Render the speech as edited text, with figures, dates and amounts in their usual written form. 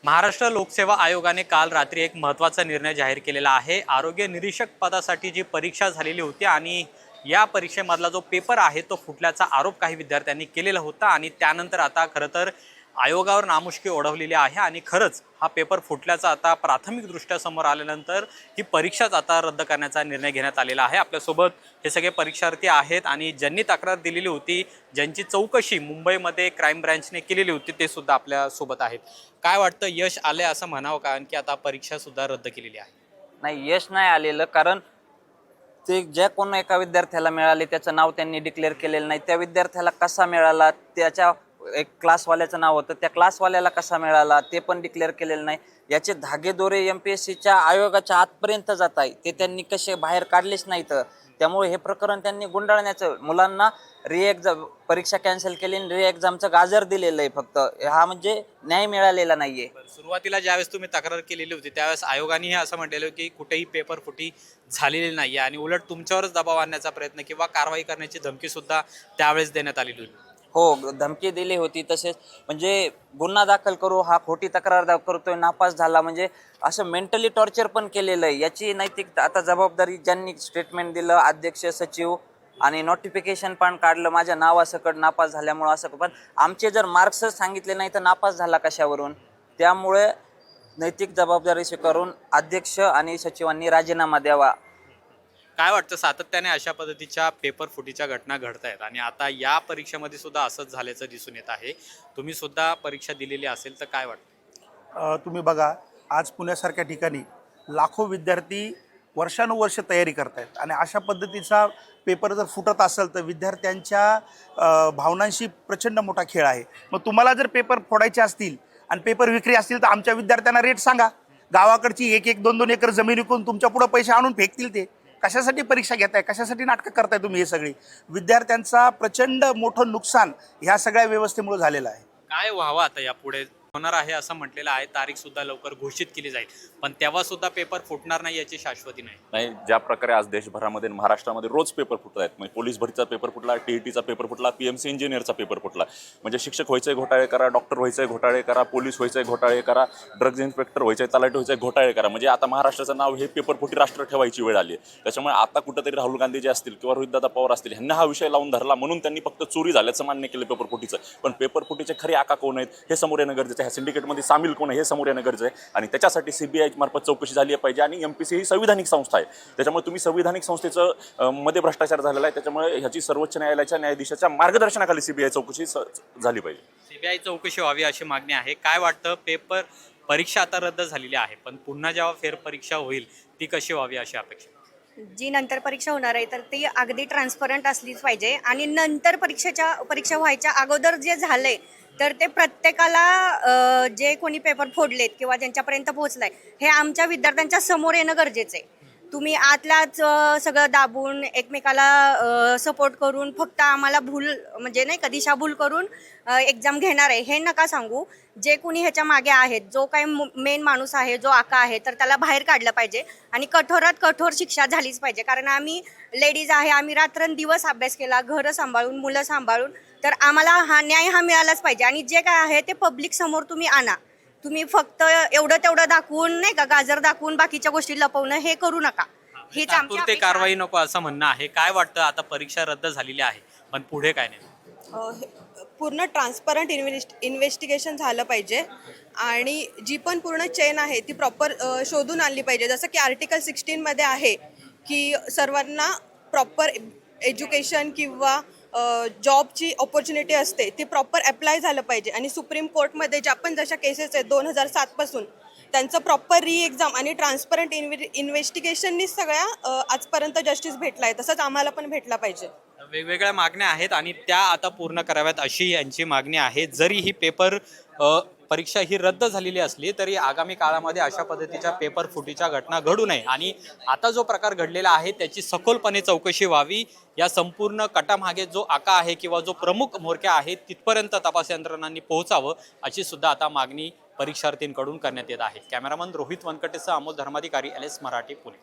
महाराष्ट्र लोकसेवा आयोगाने काल रात्री एक महत्त्वाचा निर्णय जाहीर केलेला आहे। आरोग्य निरीक्षक पदासाठी जी परीक्षा झालेली होती आणि या परीक्षेमधला जो पेपर आहे तो फुटल्याचा आरोप काही विद्यार्थ्यांनी केलेला होता आणि त्यानंतर आता खरं तर आयोगावर नामुष्की ओढवलेली आहे आणि खरंच हा पेपर फुटल्याचा आता प्राथमिकदृष्ट्या समोर आल्यानंतर ही परीक्षाच आता रद्द करण्याचा निर्णय घेण्यात आलेला आहे। आपल्यासोबत हे सगळे परीक्षार्थी आहेत आणि ज्यांनी तक्रार दिलेली होती, ज्यांची चौकशी मुंबईमध्ये क्राईम ब्रँचने केलेली होती, ते सुद्धा आपल्यासोबत आहेत। काय वाटतं, यश आले असं म्हणावं का, की आता परीक्षा सुद्धा रद्द केलेली आहे? नाही, यश नाही आलेलं, कारण ते ज्या कोण एका विद्यार्थ्याला मिळाले त्याचं नाव त्यांनी डिक्लेअर केलेलं नाही। त्या विद्यार्थ्याला कसा मिळाला, त्याच्या एक क्लासवाल्याचं नाव होतं, त्या क्लासवाल्याला कसा मिळाला ते पण डिक्लेअर केलेलं नाही। याचे धागेदोरे एमपीएससीच्या आयोगाच्या आतपर्यंत जात आहे, ते त्यांनी कसे बाहेर काढलेच नाहीत। त्यामुळे हे प्रकरण त्यांनी गुंडाळण्याचं, मुलांना एक्झाम परीक्षा कॅन्सल केली आणि एक्झामचं गाजर दिलेलं आहे फक्त। हा म्हणजे न्याय मिळालेला नाहीये। सुरुवातीला ज्यावेळेस तुम्ही तक्रार केलेली होती त्यावेळेस आयोगानेही असं म्हटलेलं की कुठेही पेपर फुटी झालेली नाही आणि उलट तुमच्यावरच दबाव आणण्याचा प्रयत्न किंवा कारवाई करण्याची धमकी सुद्धा त्यावेळेस देण्यात आलेली होती। हो, धमकी दिली होती। तसेच म्हणजे गुन्हा दाखल करू, हा खोटी तक्रार करतोय, नापास झाला म्हणजे असं मेंटली टॉर्चर पण केलेलं आहे। याची नैतिक आता जबाबदारी ज्यांनी स्टेटमेंट दिलं, अध्यक्ष, सचिव, आणि नोटिफिकेशन पण काढलं माझ्या नावासकट नापास झाल्यामुळं असं। पण आमचे जर मार्क्सच सांगितले नाही तर नापास झाला कशावरून? त्यामुळे नैतिक जबाबदारी स्वीकारून अध्यक्ष आणि सचिवांनी राजीनामा द्यावा। काय वाटतं, सातत्याने अशा पद्धतीच्या पेपर फुटीच्या घटना घडत आहेत आणि आता या परीक्षेमध्ये सुद्धा असंच झाल्याचं दिसून येत आहे। तुम्ही सुद्धा परीक्षा दिलेली असेल तर काय वाटतं? तुम्ही बघा, आज पुण्यासारख्या ठिकाणी लाखो विद्यार्थी वर्षानुवर्ष तयारी करत आहेत आणि अशा पद्धतीचा पेपर जर फुटत असेल तर विद्यार्थ्यांच्या भावनांशी प्रचंड मोठा खेळ आहे। मग तुम्हाला जर पेपर फोडायचे असतील आणि पेपर विक्री असतील तर आमच्या विद्यार्थ्यांना रेट सांगा। गावाकडची 1-1, 2-2 एकर जमीन विकून तुमच्या पुढे पैसे आणून फेकतील ते। कशासाठी परीक्षा घेताय, कशासाठी नाटकं करताय तुम्ही? हे सगळी विद्यार्थ्यांचा प्रचंड मोठं नुकसान ह्या सगळ्या व्यवस्थेमुळे झालेलं आहे। काय व्हावं आता यापुढे? होणार आहे असं म्हटलेलं आहे, तारीख सुद्धा लवकर घोषित केली जाईल, पण तेव्हा सुद्धा पेपर फुटणार नाही याची शाश्वती नाही। ज्या प्रकारे आज देशभरामध्ये महाराष्ट्रामध्ये रोज पेपर फुटत आहेत, म्हणजे पोलीस भरतीचा पेपर फुटला, टीईटीचा पेपर फुटला, पीएमसी इंजिनियरचा पेपर फुटला, म्हणजे शिक्षक व्हायचे घोटाळे करा, डॉक्टर व्हायचे घोटाळे करा, पोलीस व्हायचे घोटाळे करा, ड्रग्ज इन्स्पेक्टर व्हायचे, तलाठी व्हायचे घोटाळे करा। म्हणजे आता महाराष्ट्राचं नाव हे पेपर फुटी राष्ट्र ठेवायची वेळ आली आहे। त्याच्यामुळे आता कुठेतरी राहुल गांधी जे असतील किंवा रोहितदादा पवार असतील, ह्यांना हा विषय लावून धरला म्हणून त्यांनी फक्त चोरी झाल्याचं मान्य केलं पेपर फुटीचं। पण पेपर फुटीचे खरे आका कोण आहेत हे समोर येणं गरजेचं आहे। ह्या सिंडिकेटमध्ये सामील कोण आहे हे समोर येणं गरजेचं आहे आणि त्याच्यासाठी सीबीआय मार्फत चौकशी झाली पाहिजे। आणि एमपीसी ही संविधानिक संस्था आहे, त्याच्यामुळे तुम्ही संविधानिक संस्थेचं मध्ये भ्रष्टाचार झालेला आहे, त्याच्यामुळे ह्याची सर्वोच्च न्यायालयाच्या न्यायाधीशाच्या मार्गदर्शनाखाली सीबीआय चौकशी झाली पाहिजे। सीबीआय चौकशी व्हावी अशी मागणी आहे। काय वाटतं, पेपर परीक्षा आता रद्द झालेली आहे, पण पुन्हा जेव्हा फेरपरीक्षा होईल ती कशी व्हावी अशी अपेक्षा? जी नंतर परीक्षा होणार आहे तर ती अगदी ट्रान्सपरंट असलीच पाहिजे आणि नंतर परीक्षा व्हायच्या अगोदर जे झालंय तर ते प्रत्येकाला जे कोणी पेपर फोडलेत किंवा ज्यांच्यापर्यंत पोहोचलाय हे आमच्या विद्यार्थ्यांच्या समोर येणं गरजेचं आहे। तुम्ही आतलाच सगळं दाबून एकमेकाला सपोर्ट करून फक्त आम्हाला भूल म्हणजे नाही का दिशाभूल करून एक्झाम घेणार आहे हे नका सांगू। जे कोणी ह्याच्या मागे आहेत, जो काही मेन माणूस आहे, जो आका आहे, तर त्याला बाहेर काढलं पाहिजे आणि कठोरात कठोर शिक्षा झालीच पाहिजे। कारण आम्ही लेडीज आहे, आम्ही रात्रंदिवस अभ्यास केला, घरं सांभाळून, मुलं सांभाळून, तर आम्हाला न्याय हा मिळालाच पाहिजे। आणि जे काय आहे ते पब्लिक समोर तुम्ही आणा। तुम्ही फक्त एवढं तेवढं दाखवून नाही का, गाजर दाखवून बाकीच्या गोष्टी लपवणं हे करू नका। हीच आमची तात्पुरते कारवाई नको असं म्हणणं आहे। काय वाटतं, आता परीक्षा रद्द झालेली आहे पण पुढे काय नाही? पूर्ण ट्रान्सपरंट इन्व्हेस्टिगेशन झालं पाहिजे आणि जी पण पूर्ण चेन आहे ती प्रॉपर शोधून आणली पाहिजे। जसं की आर्टिकल 16 मध्ये आहे की सर्वांना प्रॉपर एज्युकेशन किंवा जॉबची ऑपॉर्च्युनिटी असते ती प्रॉपर अप्लाय झालं पाहिजे। आणि सुप्रीम कोर्टमध्ये ज्या पण जशा केसेस आहेत 2007 पासून त्यांचं प्रॉपर एक्झाम आणि ट्रान्सपरंट इन्व्हेस्टिगेशननीच सगळ्या आजपर्यंत जस्टिस भेटला आहे, तसंच आम्हाला पण भेटला पाहिजे। वेगवेगळ्या मागण्या आहेत आणि त्या आता पूर्ण कराव्यात अशी यांची मागणी आहे। जरी ही पेपर परीक्षा ही रद्द झालेली असली तरी आगामी काळामध्ये अशा पद्धतीच्या पेपर फुटीच्या घटना घडू नये आणि आता जो प्रकार घडलेला आहे त्याची सखोलपणे चौकशी व्हावी। या संपूर्ण कटामागे जो आका आहे किंवा जो प्रमुख म्होरक्या आहे तिथपर्यंत तपास यंत्रणांनी पोहोचावं अशी सुद्धा आता मागणी परीक्षार्थींकडून करण्यात येत आहे। कॅमेरामन रोहित वनकटेसह अमोल धर्माधिकारी, LS मराठी, पुणे।